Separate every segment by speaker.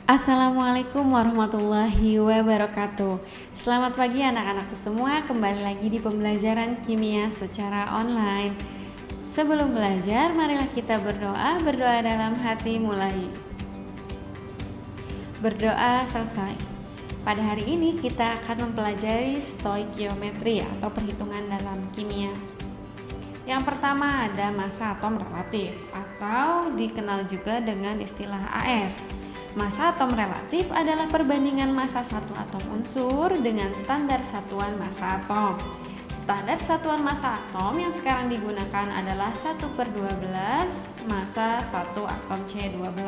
Speaker 1: Assalamualaikum warahmatullahi wabarakatuh. Selamat pagi anak-anakku semua, kembali lagi di pembelajaran kimia secara online. Sebelum belajar, marilah kita berdoa. Berdoa dalam hati mulai. Berdoa selesai. Pada hari ini kita akan mempelajari stoikiometri atau perhitungan dalam kimia. Yang pertama ada massa atom relatif atau dikenal juga dengan istilah AR. Massa atom relatif adalah perbandingan massa satu atom unsur dengan standar satuan massa atom. Standar satuan massa atom yang sekarang digunakan adalah 1/12 massa 1 atom C12.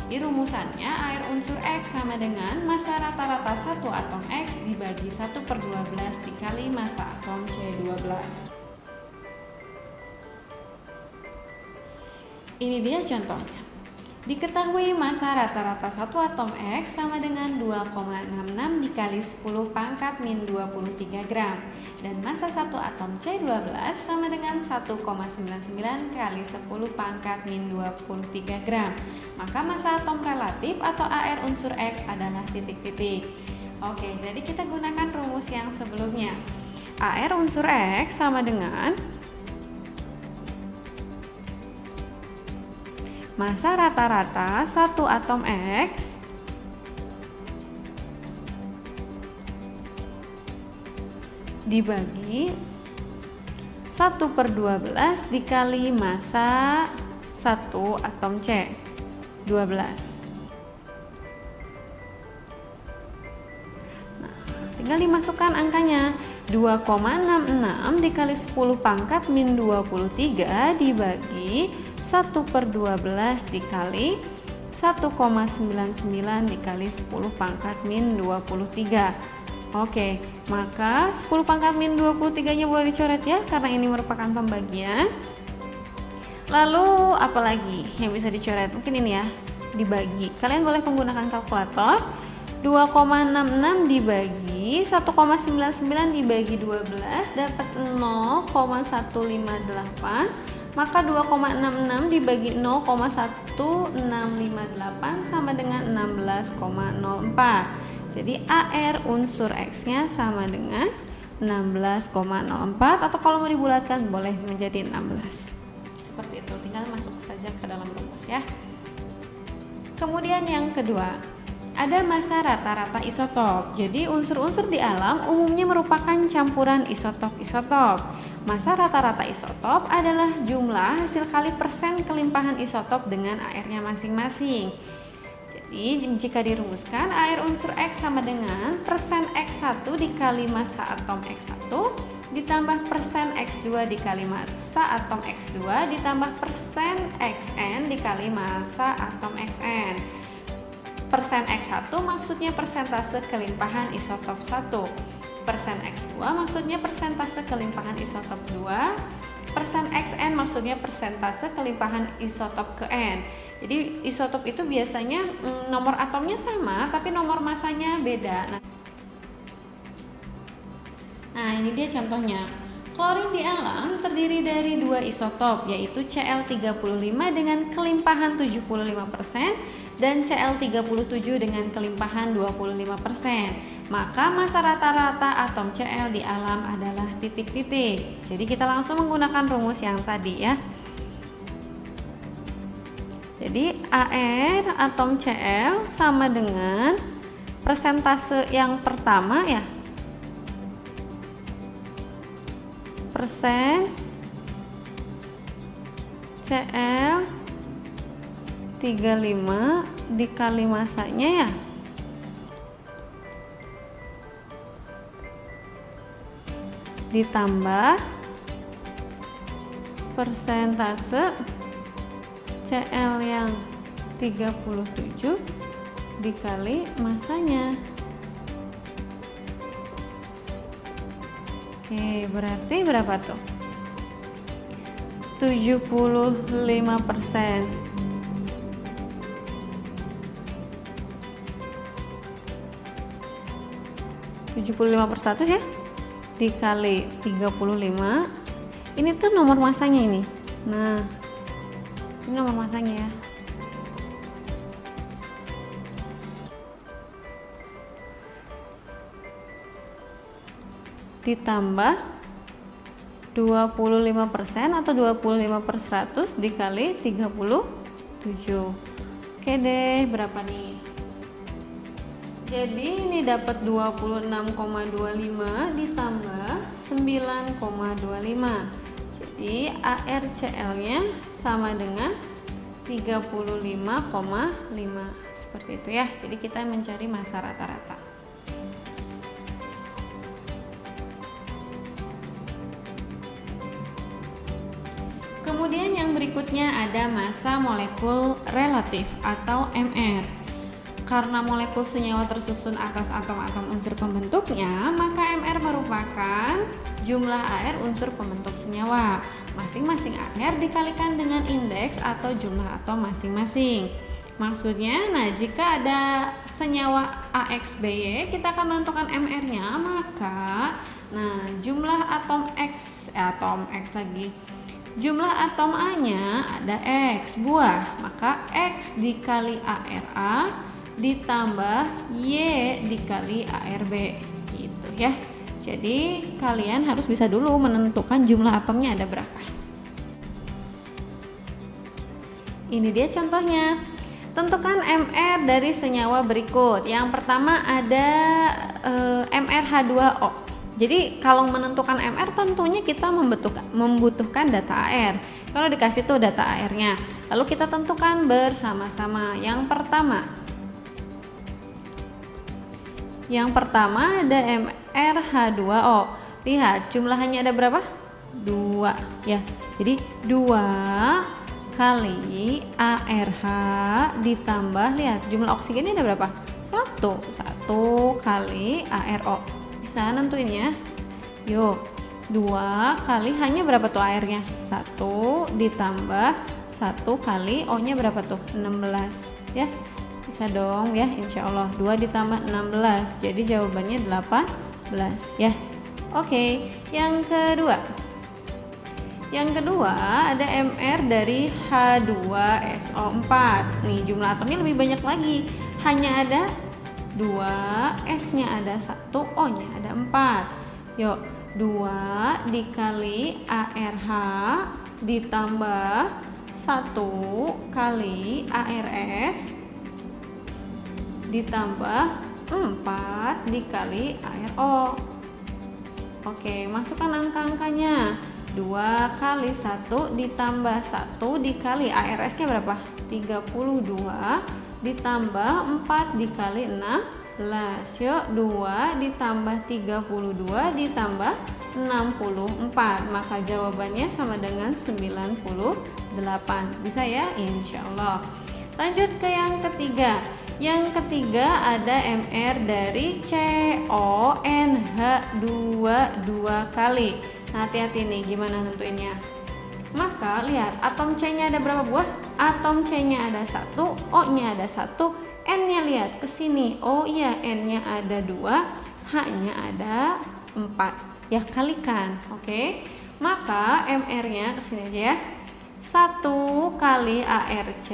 Speaker 1: Di rumusannya, air unsur X sama dengan massa rata-rata 1 atom X dibagi 1/12 dikali massa atom C12. Ini dia contohnya. Diketahui massa rata-rata 1 atom X sama dengan 2,66 dikali 10 pangkat min 23 gram dan massa 1 atom C12 sama dengan 1,99 kali 10 pangkat min 23 gram. Maka massa atom relatif atau AR unsur X adalah titik-titik. Oke, jadi kita gunakan rumus yang sebelumnya. AR unsur X sama dengan massa rata-rata 1 atom X dibagi 1/12 dikali massa 1 atom C12. Nah, tinggal dimasukkan angkanya. 2,66 dikali 10 pangkat min 23 dibagi 1/12 dikali 1,99 dikali 10 pangkat min 23. Oke, maka 10 pangkat min 23 nya boleh dicoret ya, karena ini merupakan pembagian. Lalu apalagi yang bisa dicoret? Mungkin ini ya, dibagi. Kalian boleh menggunakan kalkulator. 2,66 dibagi 1,99 dibagi 12 dapat 0,158. Maka 2,66 dibagi 0,1658 sama dengan 16,04. Jadi AR unsur X-nya sama dengan 16,04 atau kalau mau dibulatkan boleh menjadi 16. Seperti itu, tinggal masuk saja ke dalam rumus ya. Kemudian yang kedua, ada massa rata-rata isotop. Jadi unsur-unsur di alam umumnya merupakan campuran isotop-isotop. Massa rata-rata isotop adalah jumlah hasil kali persen kelimpahan isotop dengan AR-nya masing-masing. Jadi jika dirumuskan, AR unsur X sama dengan persen X1 dikali massa atom X1 ditambah persen X2 dikali massa atom X2 ditambah persen Xn dikali massa atom Xn. Persen X1 maksudnya persentase kelimpahan isotop 1. Persen X2 maksudnya persentase kelimpahan isotop 2. Persen Xn maksudnya persentase kelimpahan isotop ke N. Jadi isotop itu biasanya nomor atomnya sama tapi nomor masanya beda. Nah, ini dia contohnya. Klorin di alam terdiri dari 2 isotop, yaitu Cl35 dengan kelimpahan 75% dan Cl37 dengan kelimpahan 25%. Maka massa rata-rata atom Cl di alam adalah titik-titik. Jadi kita langsung menggunakan rumus yang tadi ya. Jadi AR atom Cl sama dengan persentase yang pertama ya, persen Cl 35 dikali massanya ya, ditambah persentase Cl yang 37 dikali massanya. Oke, berarti berapa tuh? 75%. ya dikali 35. Ini tuh nomor masanya ini. Nah, ini nomor masanya ya. ditambah 25% atau 25/100 dikali 37. Oke deh, berapa nih? Jadi ini dapat 26,25 ditambah 9,25. Jadi ARCL-nya sama dengan 35,5. Seperti itu ya. Jadi kita mencari massa rata-rata. Kemudian yang berikutnya ada massa molekul relatif atau MR. Karena molekul senyawa tersusun atas atom-atom unsur pembentuknya, maka MR merupakan jumlah AR unsur pembentuk senyawa. Masing-masing AR dikalikan dengan indeks atau jumlah atom masing-masing. Maksudnya, nah jika ada senyawa AXBY, kita akan menentukan MR-nya, maka nah jumlah atom X lagi. Jumlah atom A-nya ada X buah, maka X dikali ARA ditambah Y dikali ARB gitu ya. Jadi kalian harus bisa dulu menentukan jumlah atomnya ada berapa. Ini dia contohnya. Tentukan MR dari senyawa berikut. Yang pertama ada MrH2O. Jadi kalau menentukan MR tentunya kita membutuhkan data AR. Kalau dikasih tuh data AR-nya, lalu kita tentukan bersama-sama. Yang pertama ada MrH2O. Lihat jumlahnya ada berapa? 2 ya. Jadi 2 kali ARH ditambah, lihat jumlah oksigennya ada berapa? 1 kali ARO. Bisa nentuin ya. Yuk, 2 kali hanya berapa tuh airnya? 1 ditambah 1 kali O nya berapa tuh? 16 ya. Bisa dong ya, insya Allah. 2 ditambah 16, jadi jawabannya 18 ya. Oke, yang kedua ada MR dari H2SO4. Nih jumlah atomnya lebih banyak lagi, hanya ada 2, S-nya ada 1, O-nya ada 4. Yuk, 2 dikali ARH ditambah 1 kali ARS ditambah 4 dikali ARO. Oke, masukkan angka-angkanya. 2 kali 1 ditambah 1 dikali ARS-nya berapa? 32 ditambah 4 dikali 16. Yuk, 2 ditambah 32 ditambah 64. Maka jawabannya sama dengan 98. Bisa ya? Insya Allah. Lanjut ke yang ketiga. Yang ketiga ada MR dari CONH2 2 kali. Nah, hati-hati nih gimana nentuinnya. Maka lihat atom C-nya ada berapa buah? Atom C-nya ada 1, O-nya ada 1, N-nya lihat ke sini. Oh iya, N-nya ada 2, H-nya ada 4. Ya, kalikan. Oke. Maka MR-nya ke sini aja ya. 1 kali ARC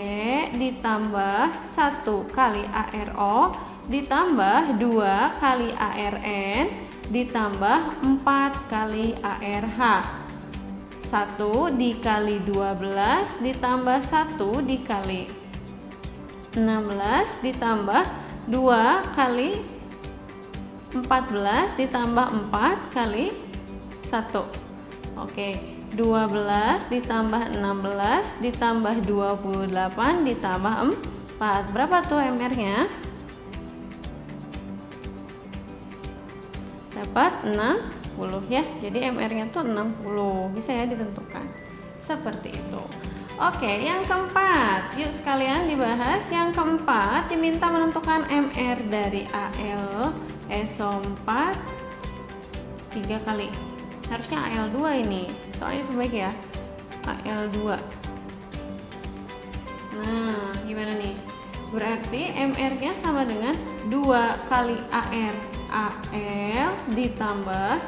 Speaker 1: ditambah 1 kali ARO ditambah 2 kali ARN ditambah 4 kali ARH. 1 dikali 12 ditambah 1 dikali 16 ditambah 2 kali 14 ditambah 4 kali 1. Oke, 12 ditambah 16 ditambah 28 ditambah 4. Berapa tuh MR-nya? Dapat 60 ya. Jadi MR-nya tuh 60. Bisa ya ditentukan. Seperti itu. Oke, yang keempat. Yuk sekalian dibahas. Yang keempat diminta menentukan MR dari Al SO4 3 kali. Harusnya Al2 ini, soalnya lebih baik ya, Al2. Nah, gimana nih? Berarti MR-nya sama dengan 2 kali AR. AL ditambah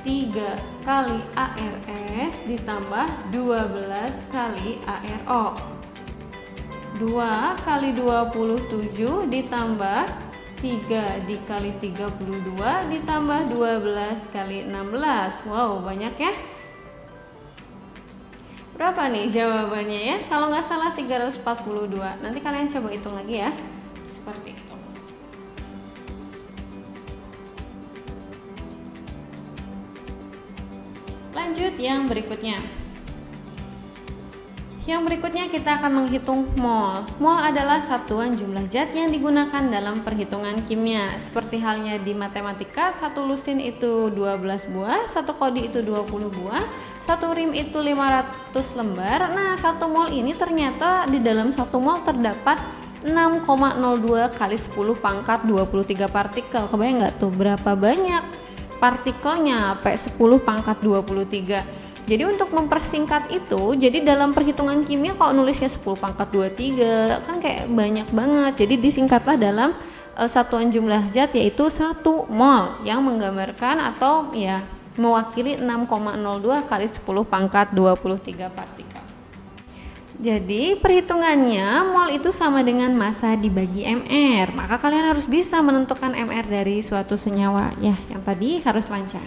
Speaker 1: 3 kali ARS ditambah 12 kali ARO. 2 kali 27 ditambah 3 dikali 32 ditambah 12 kali 16. Wow, banyak ya. Berapa nih jawabannya ya? Kalau nggak salah 342. Nanti kalian coba hitung lagi ya. Seperti itu. Lanjut yang berikutnya. Yang berikutnya kita akan menghitung mol. Mol adalah satuan jumlah zat yang digunakan dalam perhitungan kimia. Seperti halnya di matematika, satu lusin itu 12 buah, satu kodi itu 20 buah, satu rim itu 500 lembar. Nah, satu mol ini ternyata di dalam satu mol terdapat 6,02 kali 10 pangkat 23 partikel. Kebayang nggak tuh berapa banyak partikelnya? P10 pangkat 23. Jadi untuk mempersingkat itu, jadi dalam perhitungan kimia kalau nulisnya 10 pangkat 23 kan kayak banyak banget. Jadi disingkatlah dalam satuan jumlah zat yaitu 1 mol yang menggambarkan atau ya mewakili 6,02 kali 10 pangkat 23 partikel. Jadi perhitungannya mol itu sama dengan massa dibagi mr. Maka kalian harus bisa menentukan mr dari suatu senyawa ya. Yang tadi harus lancar.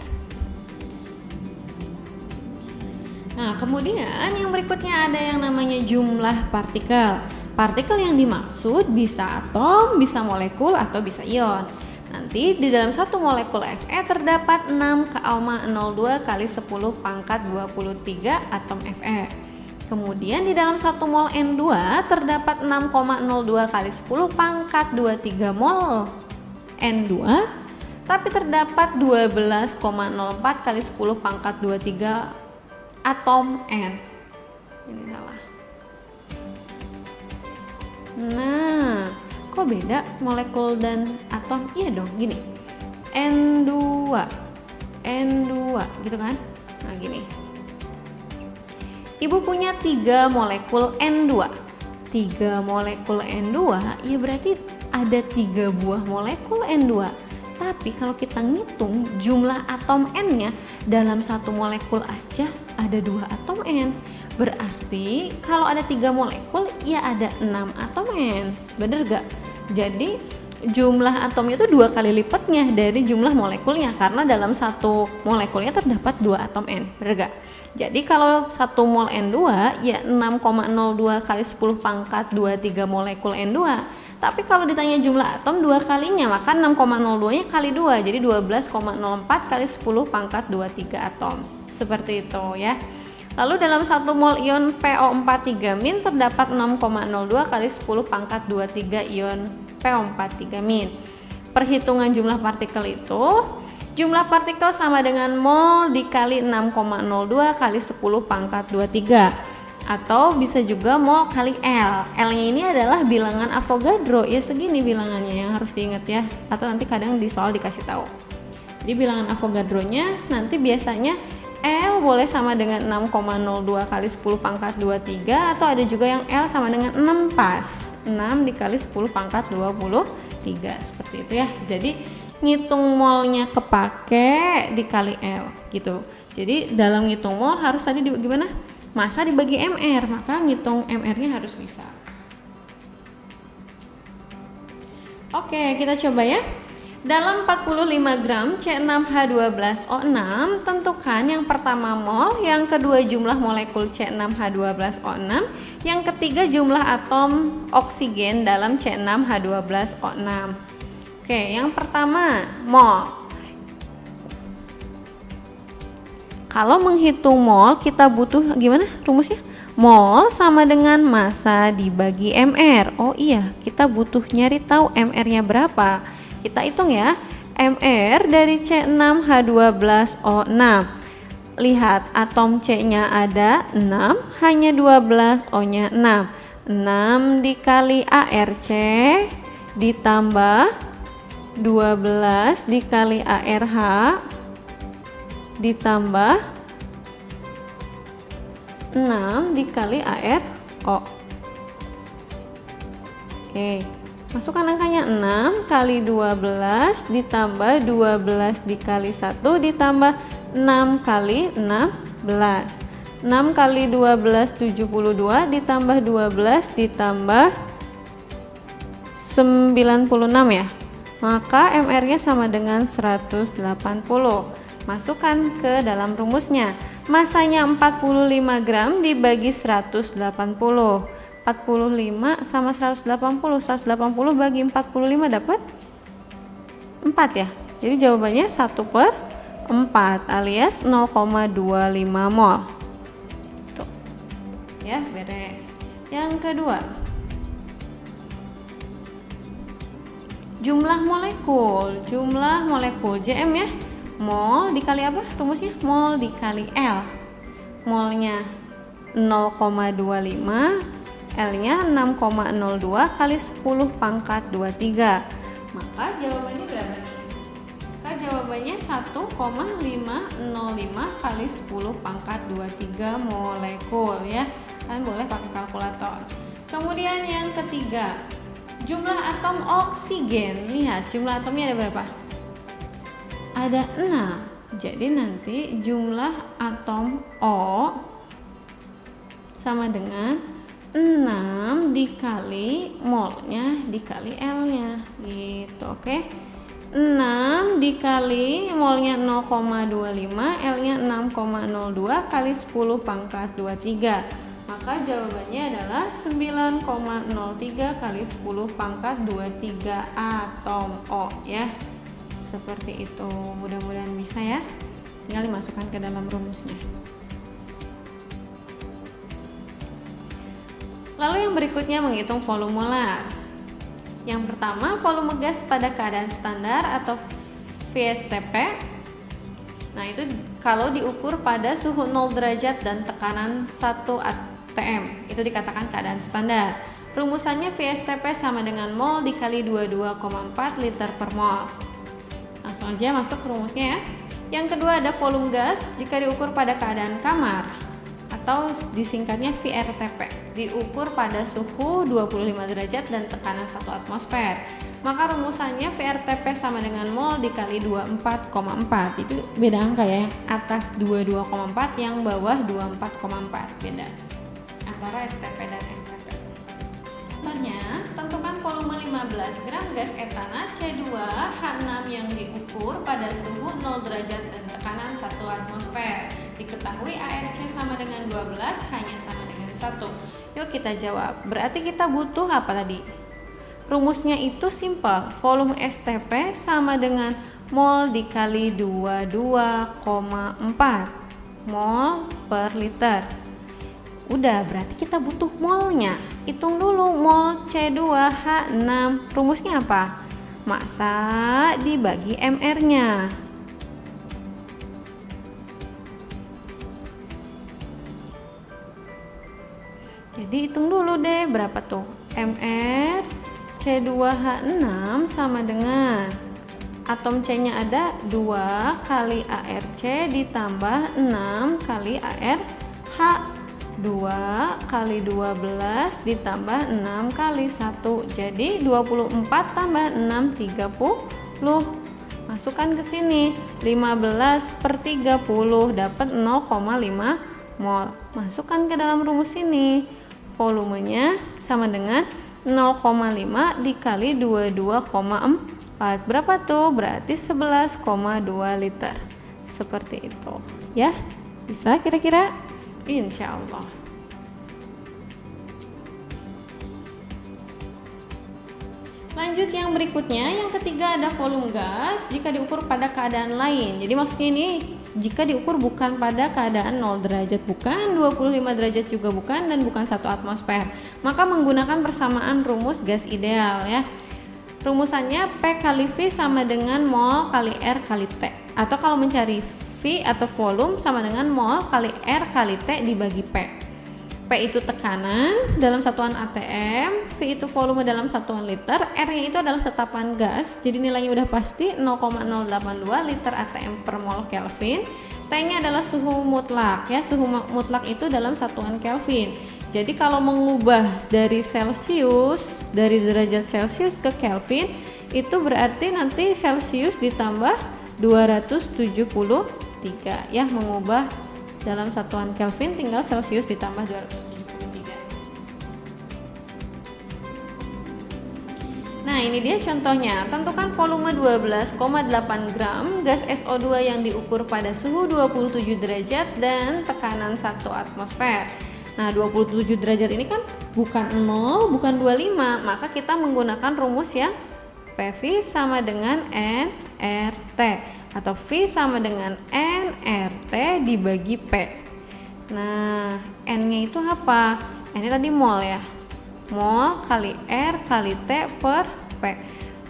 Speaker 1: Nah, kemudian yang berikutnya ada yang namanya jumlah partikel. Partikel yang dimaksud bisa atom, bisa molekul, atau bisa ion. Nanti di dalam satu molekul Fe terdapat 6,02 kali 10 pangkat 23 atom Fe. Kemudian di dalam satu mol N2 terdapat 6,02 kali 10 pangkat 23 mol N2. Tapi terdapat 12,04 kali 10 pangkat 23 atom N. Ini salah. Nah, kok beda molekul dan atom? Iya dong, gini. N2 gitu kan? Nah, gini. Ibu punya 3 molekul N2. 3 molekul N2, ya berarti ada 3 buah molekul N2. Tapi kalau kita ngitung jumlah atom N-nya dalam satu molekul aja ada 2 atom N. Berarti kalau ada 3 molekul ya ada 6 atom N. Bener gak? Jadi jumlah atomnya itu 2 kali lipatnya dari jumlah molekulnya, karena dalam satu molekulnya terdapat 2 atom N. Bener gak? Jadi kalau 1 mol N2 ya 6,02 kali 10 pangkat 23 molekul N2. Tapi kalau ditanya jumlah atom 2 kalinya, maka 6,02 nya kali 2, jadi 12,04 kali 10 pangkat 23 atom. Seperti itu ya. Lalu dalam 1 mol ion PO43- terdapat 6,02 kali 10 pangkat 23 ion PO43-. Perhitungan jumlah partikel itu, jumlah partikel sama dengan mol dikali 6,02 kali 10 pangkat 23. Atau bisa juga mol kali L. L-nya ini adalah bilangan Avogadro, ya segini bilangannya yang harus diingat ya. Atau nanti kadang di soal dikasih tahu. Jadi bilangan Avogadro-nya nanti biasanya L boleh sama dengan 6,02 kali 10 pangkat 23, atau ada juga yang L sama dengan 6 pas. 6 dikali 10 pangkat 23, seperti itu ya. Jadi ngitung molnya kepake dikali L gitu. Jadi dalam ngitung mol harus tadi gimana? Massa dibagi mr, maka ngitung mr-nya harus bisa. Oke, kita coba ya. Dalam 45 gram C6H12O6, tentukan yang pertama mol, yang kedua jumlah molekul C6H12O6, yang ketiga jumlah atom oksigen dalam C6H12O6. Oke, yang pertama mol. Kalau menghitung mol kita butuh gimana rumusnya? Mol sama dengan massa dibagi mr. Oh iya, kita butuh nyari tahu mr-nya berapa. Kita hitung ya. Mr dari C6H12O6. Lihat atom C-nya ada 6, hanya 12, O-nya 6. 6 dikali ARC ditambah 12 dikali ARH ditambah 6 dikali ARO. Oke, masukkan angkanya 6 kali 12 ditambah 12 dikali 1 ditambah 6 kali 16. 6 kali 12 72 ditambah 12 ditambah 96 ya. maka MR-nya sama dengan 180. Masukkan ke dalam rumusnya. Masanya 45 gram dibagi 180. 45 sama 180. 180 bagi 45 dapat 4 ya. Jadi jawabannya 1/4 alias 0,25 mol. Tuh. Ya, beres. Yang kedua, jumlah molekul. Jumlah molekul JM ya. Mol dikali apa rumusnya? Mol dikali L. Molnya 0,25, L-nya 6,02 kali 10 pangkat 23. Maka jawabannya berapa nih? Maka jawabannya 1,505 kali 10 pangkat 23 molekul ya. Kalian boleh pakai kalkulator. Kemudian yang ketiga, jumlah atom oksigen. Lihat jumlah atomnya ada berapa? Ada 6. Jadi nanti jumlah atom O sama dengan 6 dikali molnya dikali L-nya gitu, oke? 6 dikali molnya 0,25, L-nya 6,02 kali 10 pangkat 23. Maka jawabannya adalah 9,03 kali 10 pangkat 23 atom O ya. Seperti itu, mudah-mudahan bisa ya. Tinggal dimasukkan ke dalam rumusnya. Lalu yang berikutnya menghitung volume molar. Yang pertama, volume gas pada keadaan standar atau VSTP. Nah, itu kalau diukur pada suhu 0 derajat dan tekanan 1 atm, itu dikatakan keadaan standar. Rumusannya VSTP sama dengan mol dikali 22,4 liter per mol. Langsung aja masuk ke rumusnya ya. Yang kedua ada volume gas jika diukur pada keadaan kamar atau disingkatnya VRTP, diukur pada suhu 25 derajat dan tekanan 1 atmosfer. Maka rumusannya VRTP sama dengan mol dikali 24,4. Itu beda angka ya, yang atas 22,4, yang bawah 24,4, beda antara STP dan RTP. Contohnya, tentukan volume 15 gram gas etana C2H6 yang diukur pada suhu 0 derajat dan tekanan 1 atmosfer. Diketahui ARC sama dengan 12, hanya sama dengan 1. Yuk kita jawab. Berarti kita butuh apa tadi? Rumusnya itu simpel. Volume STP sama dengan mol dikali 22,4 mol per liter. Udah, berarti kita butuh molnya. Hitung dulu mol C2H6. Rumusnya apa? Massa dibagi MR-nya. Jadi hitung dulu deh berapa tuh? MR C2H6 sama dengan atom C-nya ada 2 kali ARC ditambah 6 kali ARH. 2 kali 12 ditambah 6 kali 1, jadi 24 tambah 6, 30. Masukkan ke sini 15/30 dapat 0,5 mol. Masukkan ke dalam rumus ini. Volumenya sama dengan 0,5 dikali 22,4. Berapa tuh? Berarti 11,2 liter. Seperti itu. Ya, bisa kira-kira? Insya Allah. Lanjut yang berikutnya, yang ketiga ada volume gas jika diukur pada keadaan lain. Jadi maksudnya ini jika diukur bukan pada keadaan 0 derajat bukan, 25 derajat juga bukan, dan bukan 1 atmosfer. Maka menggunakan persamaan rumus gas ideal ya. Rumusannya P kali V sama dengan mol kali R kali T. Atau kalau mencari V atau volume sama dengan mol kali R kali T dibagi P. P itu tekanan dalam satuan atm, V itu volume dalam satuan liter, R-nya itu adalah setapan gas, jadi nilainya udah pasti 0,082 liter atm per mol Kelvin. T-nya adalah suhu mutlak ya, suhu mutlak itu dalam satuan Kelvin. Jadi kalau mengubah dari Celsius, dari derajat Celsius ke Kelvin, itu berarti nanti Celsius ditambah 273 ya, mengubah dalam satuan Kelvin tinggal Celsius ditambah 273. Nah, Nah, ini dia contohnya. Tentukan volume 12,8 gram gas SO2 yang diukur pada suhu 27 derajat dan tekanan 1 atmosfer. Nah, 27 derajat ini kan bukan 0, bukan 25, maka kita menggunakan rumus yang PV sama dengan nRT atau V sama dengan nRT dibagi P. Nah, N-nya itu apa? N-nya tadi mol ya. Mol kali R kali T per P.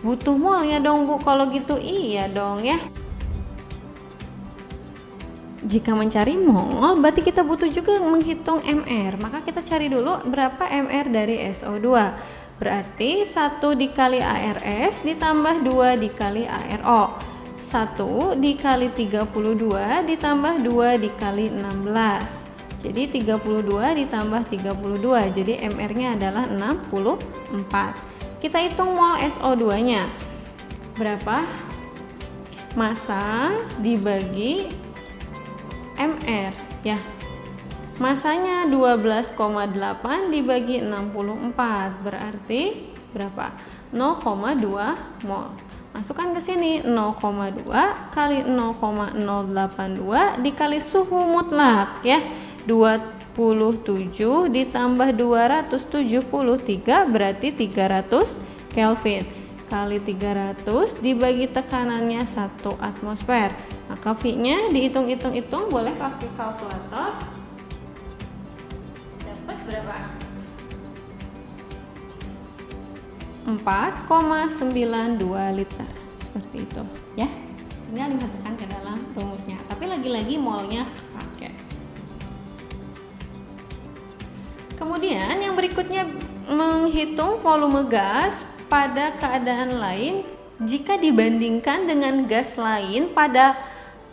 Speaker 1: Butuh molnya dong Bu, kalau gitu iya dong ya. Jika mencari mol, berarti kita butuh juga menghitung MR. Maka kita cari dulu berapa MR dari SO2. Berarti 1 dikali ARS ditambah 2 dikali ARO. 1 dikali 32 ditambah 2 dikali 16. Jadi 32 ditambah 32, jadi MR-nya adalah 64. Kita hitung mol SO2-nya. Berapa? Massa dibagi MR ya. Massanya 12,8 dibagi 64 berarti berapa? 0,2 mol. Masukkan ke sini 0,2 kali 0,082 dikali suhu mutlak ya. 27 ditambah 273 berarti 300 Kelvin. Kali 300 dibagi tekanannya 1 atmosfer. Maka V-nya dihitung-hitung, boleh pakai kalkulator. Dapat berapa? 4,92 liter. Seperti itu ya. Tinggal dimasukkan ke dalam rumusnya. Tapi lagi-lagi molnya pakai. Kemudian yang berikutnya menghitung volume gas pada keadaan lain jika dibandingkan dengan gas lain pada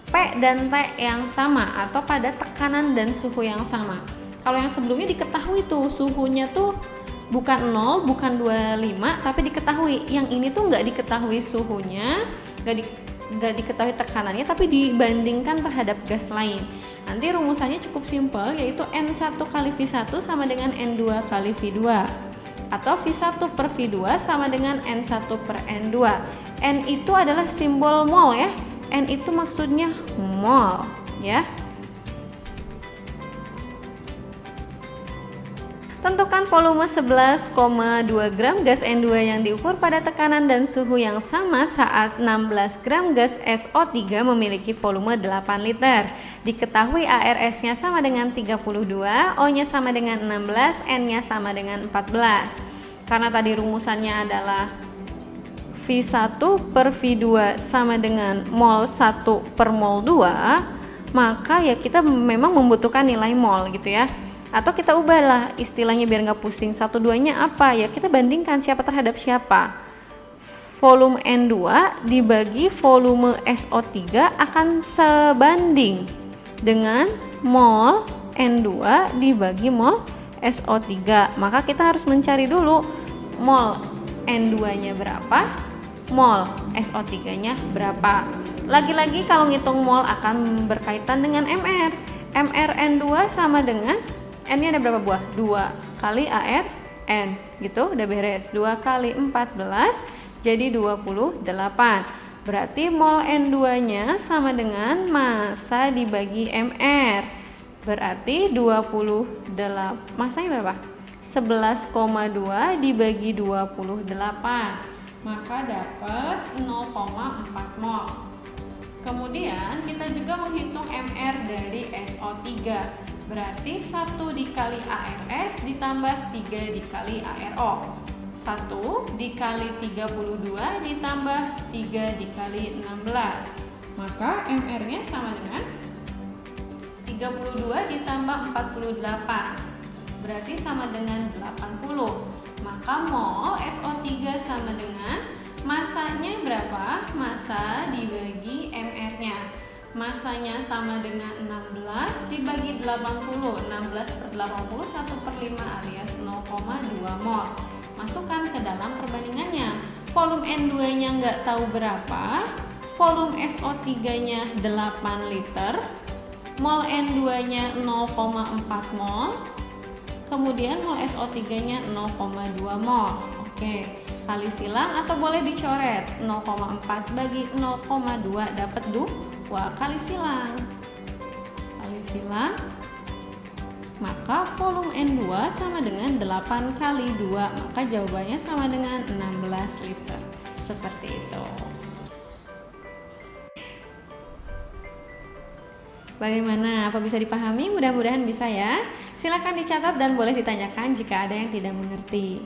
Speaker 1: P dan T yang sama atau pada tekanan dan suhu yang sama. Kalau yang sebelumnya diketahui tuh suhunya tuh bukan 0, bukan 25, tapi diketahui. Yang ini tuh nggak diketahui suhunya, nggak diketahui tekanannya, tapi dibandingkan terhadap gas lain. Nanti rumusannya cukup simpel, yaitu N1 kali V1 sama dengan N2 kali V2 atau V1 per V2 sama dengan N1 per N2. N itu adalah simbol mol ya. N itu maksudnya mol ya. Tentukan volume 11,2 gram gas N2 yang diukur pada tekanan dan suhu yang sama saat 16 gram gas SO3 memiliki volume 8 liter. Diketahui ARS-nya sama dengan 32, O-nya sama dengan 16, N-nya sama dengan 14. Karena tadi rumusannya adalah V1 per V2 sama dengan mol 1 per mol 2, maka ya kita memang membutuhkan nilai mol gitu ya. Atau kita ubahlah istilahnya biar nggak pusing. 1,2-nya apa? Ya kita bandingkan siapa terhadap siapa. Volume N2 dibagi volume SO3 akan sebanding dengan mol N2 dibagi mol SO3. Maka kita harus mencari dulu mol N2-nya berapa, mol SO3-nya berapa. Lagi-lagi kalau ngitung mol akan berkaitan dengan MR. MR N2 sama dengan N-nya ada berapa buah? 2 kali AR N gitu, udah beres. 2 kali 14 jadi 28. Berarti mol N2-nya sama dengan massa dibagi MR. Berarti 28. Massanya berapa? 11,2 dibagi 28. Maka dapat 0,4 mol. Kemudian kita juga menghitung MR dari SO3. Berarti 1 dikali ARS ditambah 3 dikali ARO. 1 dikali 32 ditambah 3 dikali 16. Maka MR-nya sama dengan 32 ditambah 48. Berarti sama dengan 80. Maka mol SO3 sama dengan massanya berapa? Massa dibagi MR-nya. Massanya sama dengan 16 dibagi 80. 16 per 80 1 per 5 alias 0,2 mol. Masukkan ke dalam perbandingannya. Volume N2-nya nggak tahu berapa, volume SO3-nya 8 liter, mol N2-nya 0,4 mol, Kemudian mol SO3-nya 0,2 mol. Oke, kali silang atau boleh dicoret. 0,4 bagi 0,2 dapat 2 kali silang. Kali silang, maka volume N2 sama dengan 8 kali 2, maka jawabannya sama dengan 16 liter. Seperti itu. Bagaimana? Apa bisa dipahami? Mudah-mudahan bisa ya. Silakan dicatat dan boleh ditanyakan jika ada yang tidak mengerti.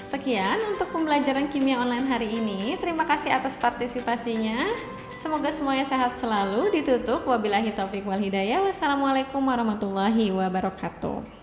Speaker 1: Sekian untuk pembelajaran kimia online hari ini. Terima kasih atas partisipasinya. Semoga semuanya sehat selalu. Ditutup. Wabillahi taufiq wal hidayah. Wassalamualaikum warahmatullahi wabarakatuh.